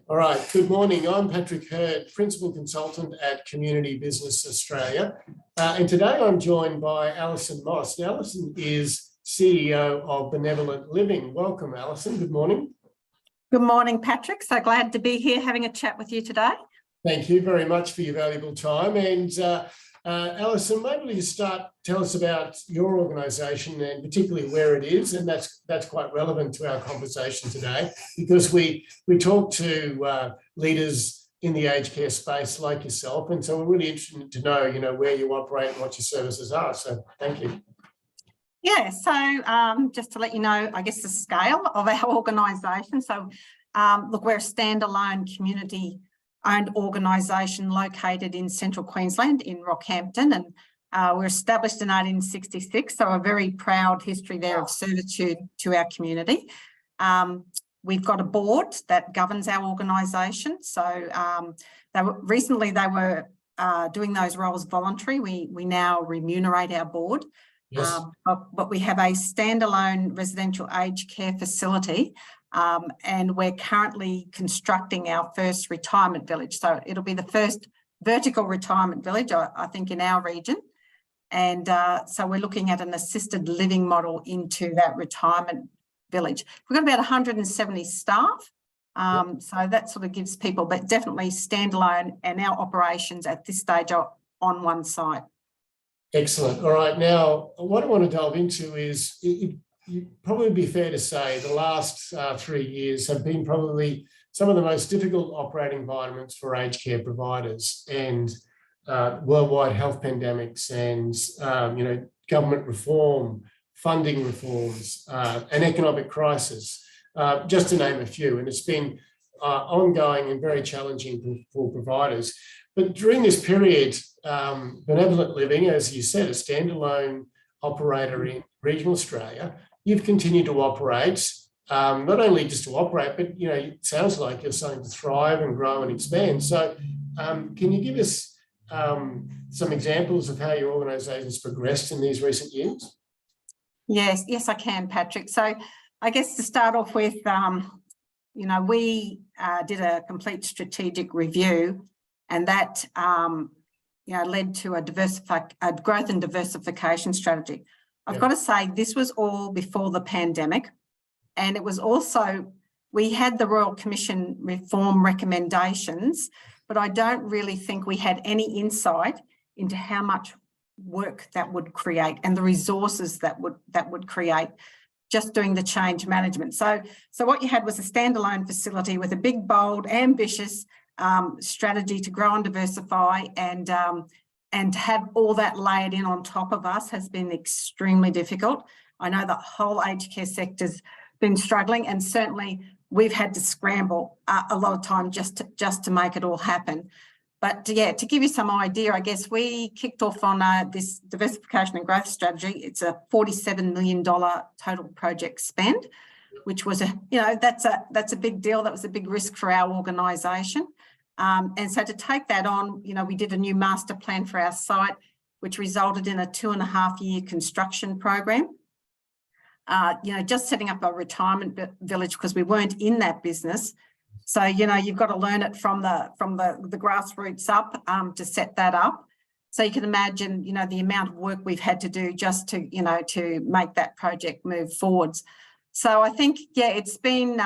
All right, good morning. I'm Patrick Hurd, Principal Consultant at Community Business Australia. And today I'm joined by Alison Moss. Now, Alison is CEO of Benevolent Living. Welcome, Alison. Good morning. Good morning, Patrick. So glad to be here having a chat with you today. Thank you very much for your valuable time. And Alison, maybe you tell us about your organisation and particularly where it is, and that's quite relevant to our conversation today because we talk to leaders in the aged care space like yourself, and so we're really interested to know, where you operate and what your services are. So thank you. Yeah, so just to let you know, I guess the scale of our organisation. So look, we're a standalone community-owned organisation located in central Queensland in Rockhampton, and we're established in 1866, so a very proud history there of servitude to our community. We've got a board that governs our organisation. So recently they were doing those roles voluntary. We now remunerate our board. Yes. But we have a standalone residential aged care facility, and we're currently constructing our first retirement village. So it'll be the first vertical retirement village, I think, in our region. And so we're looking at an assisted living model into that retirement village. We've got about 170 staff. So that sort of gives people, but definitely standalone, and our operations at this stage are on one site. Excellent. All right. Now, what I want to delve into is it'd probably be fair to say the last 3 years have been probably some of the most difficult operating environments for aged care providers, and worldwide health pandemics and, government reform, funding reforms, an economic crisis, just to name a few. And it's been ongoing and very challenging for providers. But during this period, Benevolent Living, as you said, a standalone operator in regional Australia, you've continued to operate, not only just to operate, but, it sounds like you're starting to thrive and grow and expand. So can you give us some examples of how your organisation has progressed in these recent years? Yes, I can, Patrick. So I guess to start off with, we did a complete strategic review, and that led to a growth and diversification strategy. I've got to say, this was all before the pandemic, and it was also, we had the Royal Commission reform recommendations, but I don't really think we had any insight into how much work that would create and the resources that would create just doing the change management. So what you had was a standalone facility with a big, bold, ambitious strategy to grow and diversify, and to have all that layered in on top of us has been extremely difficult. I know the whole aged care sector's been struggling, and certainly we've had to scramble a lot of time just to make it all happen. But to give you some idea, I guess we kicked off on this diversification and growth strategy. It's a $47 million total project spend, which was that's a big deal. That was a big risk for our organisation. And so to take that on, we did a new master plan for our site, which resulted in a 2.5-year construction program. Just setting up a retirement village, because we weren't in that business. So, you've got to learn it from the grassroots up to set that up. So you can imagine, the amount of work we've had to do just to, to make that project move forwards. So I think, it's been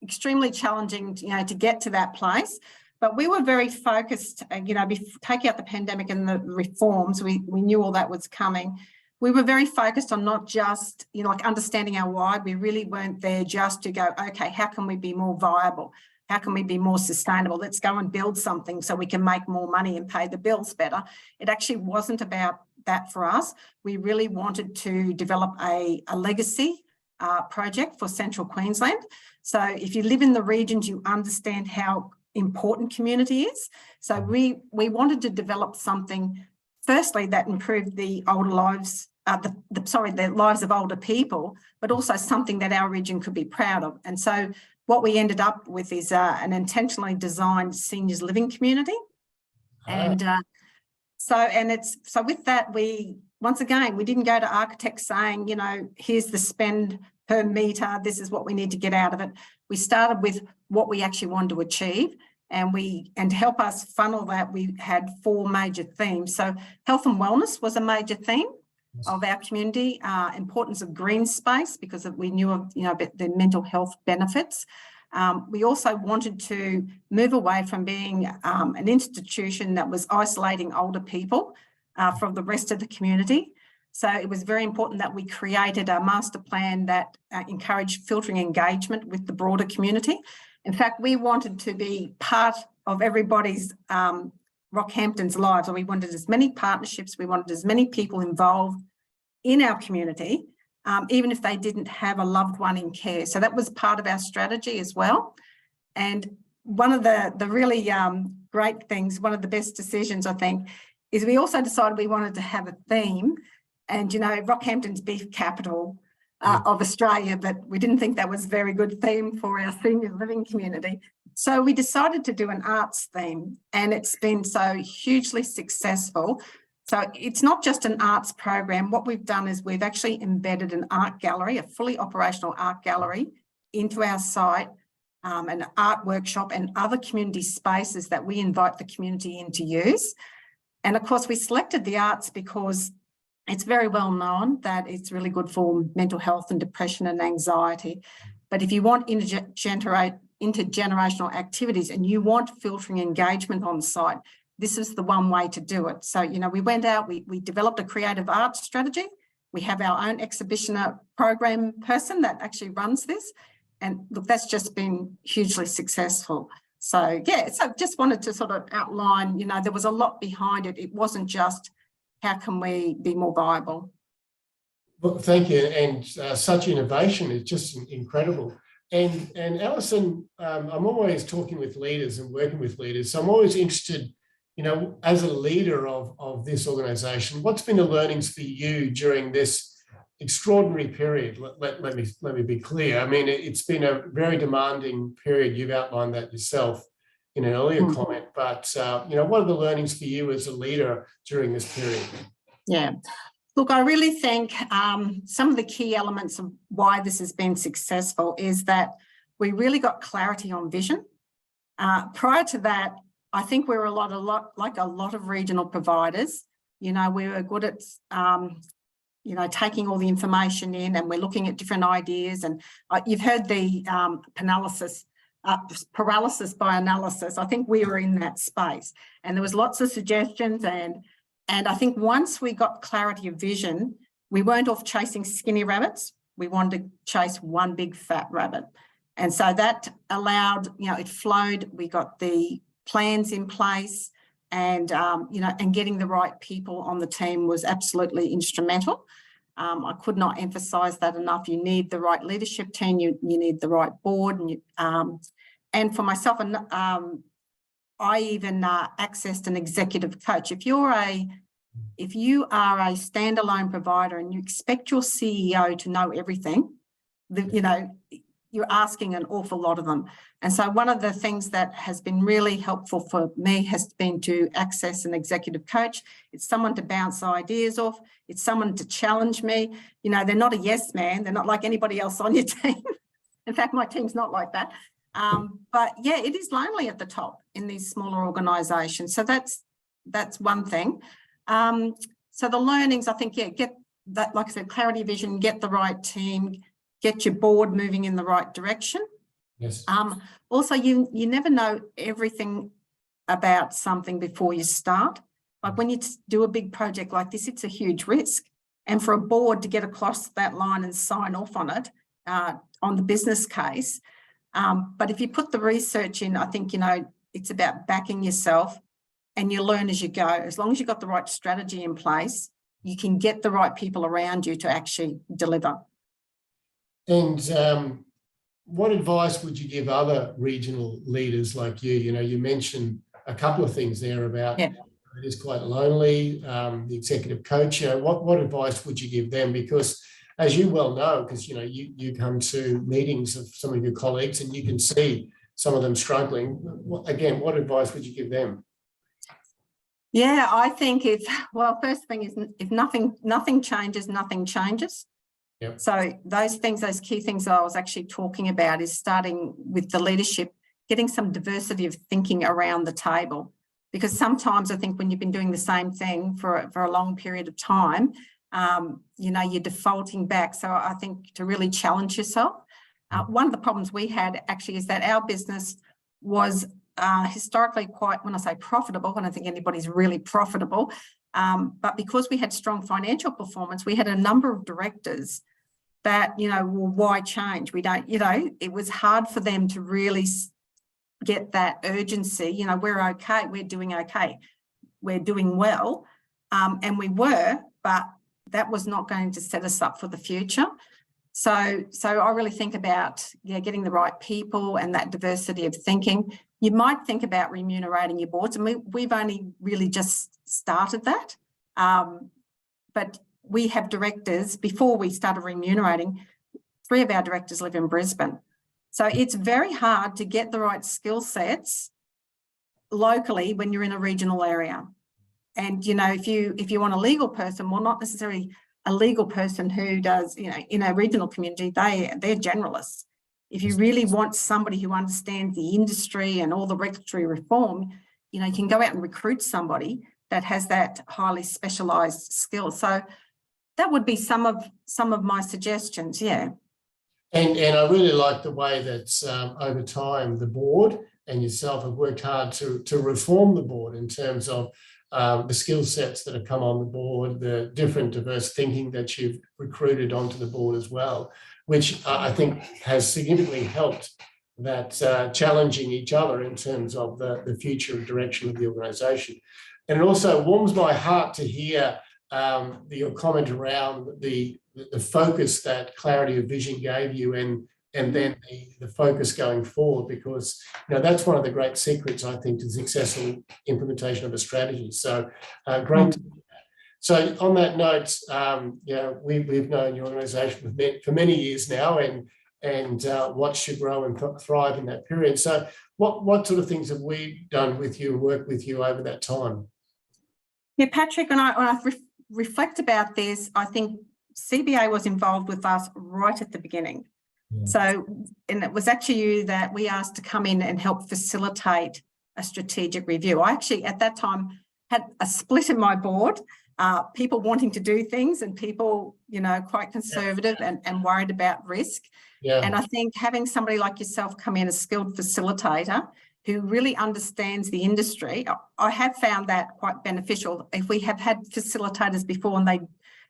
extremely challenging, to get to that place. But we were very focused, taking out the pandemic and the reforms, we knew all that was coming. We were very focused on not just, understanding our why. We really weren't there just to go, okay, how can we be more viable? How can we be more sustainable? Let's go and build something so we can make more money and pay the bills better. It actually wasn't about that for us. We really wanted to develop a legacy project for central Queensland. So if you live in the regions, you understand how important community is. So we wanted to develop something, firstly, that improved the older lives, the lives of older people, but also something that our region could be proud of. And so what we ended up with is an intentionally designed seniors living community. And so with that, once again, we didn't go to architects saying, here's the spend per metre, this is what we need to get out of it. We started with what we actually wanted to achieve, and to help us funnel that, we had 4 major themes. So health and wellness was a major theme of our community, importance of green space, because we knew of the mental health benefits. We also wanted to move away from being an institution that was isolating older people from the rest of the community. So it was very important that we created a master plan that encouraged filtering engagement with the broader community. In fact, we wanted to be part of everybody's Rockhampton's lives, or we wanted as many partnerships, we wanted as many people involved in our community, even if they didn't have a loved one in care. So that was part of our strategy as well. And one of the really great things, one of the best decisions, I think, is we also decided we wanted to have a theme. And, Rockhampton's beef capital of Australia, but we didn't think that was a very good theme for our senior living community. So we decided to do an arts theme, and it's been so hugely successful. So it's not just an arts program. What we've done is we've actually embedded an art gallery, a fully operational art gallery, into our site, an art workshop and other community spaces that we invite the community in to use. And of course, we selected the arts because it's very well known that it's really good for mental health and depression and anxiety. But if you want intergenerational activities and you want filtering engagement on site, this is the one way to do it. So, we went out, we developed a creative arts strategy. We have our own exhibition program person that actually runs this. And look, that's just been hugely successful. So, yeah, so just wanted to sort of outline, there was a lot behind it. It wasn't just how can we be more viable. Well, thank you. And such innovation is just incredible. And Alison, I'm always talking with leaders and working with leaders. So I'm always interested, as a leader of this organisation, what's been the learnings for you during this extraordinary period? Let me be clear. I mean, it's been a very demanding period. You've outlined that yourself in an earlier comment, but what are the learnings for you as a leader during this period? Yeah, look, I really think some of the key elements of why this has been successful is that we really got clarity on vision. Prior to that, I think we were like a lot of regional providers. We were good at taking all the information in, and we're looking at different ideas. And you've heard the paralysis by analysis. I think we were in that space, and there was lots of suggestions. And I think once we got clarity of vision, we weren't off chasing skinny rabbits. We wanted to chase one big fat rabbit. And so that allowed, it flowed. We got the plans in place, and, and getting the right people on the team was absolutely instrumental. I could not emphasise that enough. You need the right leadership team, you need the right board. And for myself, I even accessed an executive coach. If you are a standalone provider and you expect your CEO to know everything, you're asking an awful lot of them. And so one of the things that has been really helpful for me has been to access an executive coach. It's someone to bounce ideas off. It's someone to challenge me. They're not a yes man. They're not like anybody else on your team. In fact, my team's not like that. But yeah, it is lonely at the top in these smaller organisations. So that's one thing. So the learnings, I think, get that, like I said, clarity of vision, get the right team, get your board moving in the right direction. Yes. Also, you never know everything about something before you start. Like when you do a big project like this, it's a huge risk. And for a board to get across that line and sign off on it, on the business case. But if you put the research in, I think, it's about backing yourself and you learn as you go. As long as you've got the right strategy in place, you can get the right people around you to actually deliver. And what advice would you give other regional leaders like you? You mentioned a couple of things there about it is quite lonely, the executive coach. What advice would you give them? Because as you well know, because you come to meetings of some of your colleagues and you can see some of them struggling. Again, what advice would you give them? Yeah, I think first thing is if nothing changes, nothing changes. Yep. So those key things that I was actually talking about is starting with the leadership, getting some diversity of thinking around the table. Because sometimes I think when you've been doing the same thing for a long period of time, you're defaulting back. So I think to really challenge yourself. One of the problems we had actually is that our business was historically quite, when I say profitable, I don't think anybody's really profitable, but because we had strong financial performance, we had a number of directors that, well, why change? We don't, it was hard for them to really get that urgency. We're okay, we're doing okay, we're doing well, and we were, but that was not going to set us up for the future. So I really think about getting the right people and that diversity of thinking. You might think about remunerating your boards, and we've only really just started that. But we have directors, before we started remunerating, 3 of our directors live in Brisbane. So it's very hard to get the right skill sets locally when you're in a regional area. And, if you want a legal person, well, not necessarily a legal person who does, in a regional community, they're generalists. If you really want somebody who understands the industry and all the regulatory reform, you can go out and recruit somebody that has that highly specialised skill. So that would be some of my suggestions, yeah. And I really like the way that over time the board and yourself have worked hard to reform the board in terms of the skill sets that have come on the board, the different diverse thinking that you've recruited onto the board as well, which I think has significantly helped that challenging each other in terms of the future direction of the organisation. And it also warms my heart to hear your comment around the focus that clarity of vision gave you, and then the focus going forward, because that's one of the great secrets, I think, to successful implementation of a strategy. So great. So on that note, we've known your organisation for many years now, and watched you grow and thrive in that period. So what sort of things have we done with you and worked with you over that time? Yeah, Patrick, when I reflect about this, I think CBA was involved with us right at the beginning. Yeah. So, and it was actually you that we asked to come in and help facilitate a strategic review. I actually, at that time, had a split in my board, people wanting to do things and people, quite conservative and worried about risk. Yeah. And I think having somebody like yourself come in, a skilled facilitator who really understands the industry, I have found that quite beneficial. If we have had facilitators before and they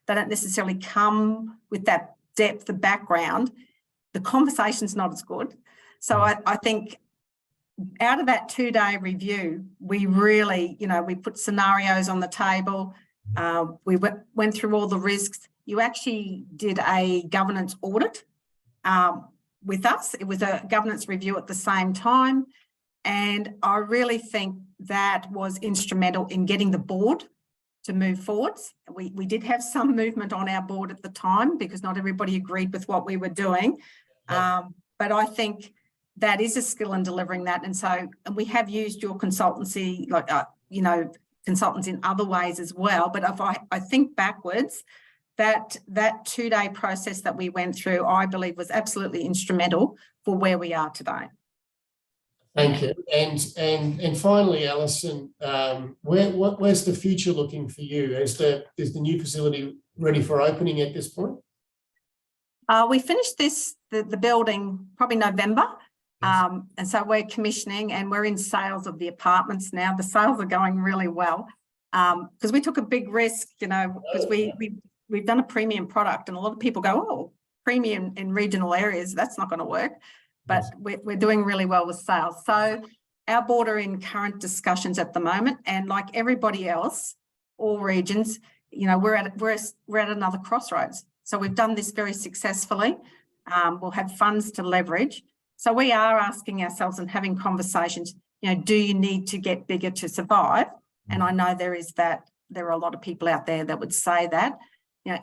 don't necessarily come with that depth of background, the conversation's not as good. So I think out of that 2-day review, we really, we put scenarios on the table. We went through all the risks. You actually did a governance audit with us. It was a governance review at the same time. And I really think that was instrumental in getting the board to move forwards. We did have some movement on our board at the time because not everybody agreed with what we were doing. But I think that is a skill in delivering that. And we have used your consultancy, like, consultants in other ways as well. But if I think backwards, that 2-day process that we went through, I believe was absolutely instrumental for where we are today. Thank you. And finally, Alison, where's the future looking for you? Is the new facility ready for opening at this point? We finished the building probably November. Yes. And so we're commissioning and we're in sales of the apartments now. The sales are going really well because we took a big risk, because we've done a premium product and a lot of people go, oh, premium in regional areas, that's not going to work. But we're doing really well with sales. So our board are in current discussions at the moment, and like everybody else, all regions, we're at another crossroads. So we've done this very successfully. We'll have funds to leverage. So we are asking ourselves and having conversations, do you need to get bigger to survive? And I know there are a lot of people out there that would say that.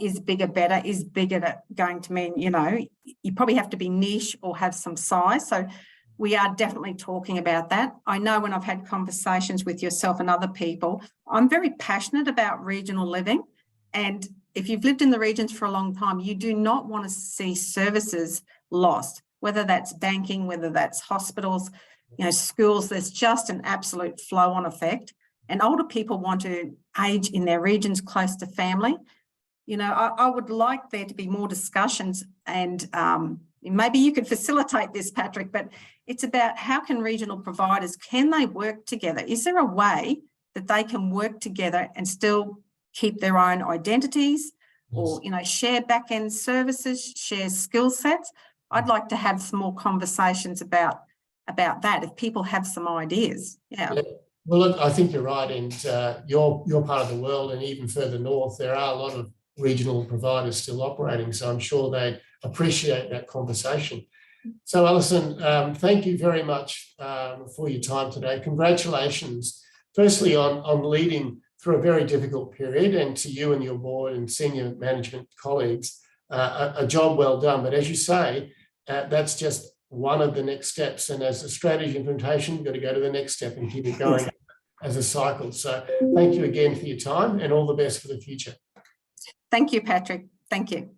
Is bigger better? Is bigger going to mean, you probably have to be niche or have some size? So we are definitely talking about that. I know when I've had conversations with yourself and other people, I'm very passionate about regional living. And if you've lived in the regions for a long time, you do not want to see services lost, whether that's banking, whether that's hospitals, schools. There's just an absolute flow-on effect. And older people want to age in their regions close to family. I would like there to be more discussions, and maybe you could facilitate this, Patrick, but it's about how can regional providers, can they work together? Is there a way that they can work together and still keep their own identities, or, share back-end services, share skill sets? I'd like to have some more conversations about that, if people have some ideas. Yeah. Well, look, I think you're right. And you're part of the world, and even further north, there are a lot of regional providers still operating. So I'm sure they appreciate that conversation. So, Alison, thank you very much for your time today. Congratulations, firstly, on leading through a very difficult period, and to you and your board and senior management colleagues, a job well done. But as you say, that's just one of the next steps. And as a strategy implementation, you've got to go to the next step and keep it going as a cycle. So thank you again for your time, and all the best for the future. Thank you, Patrick. Thank you.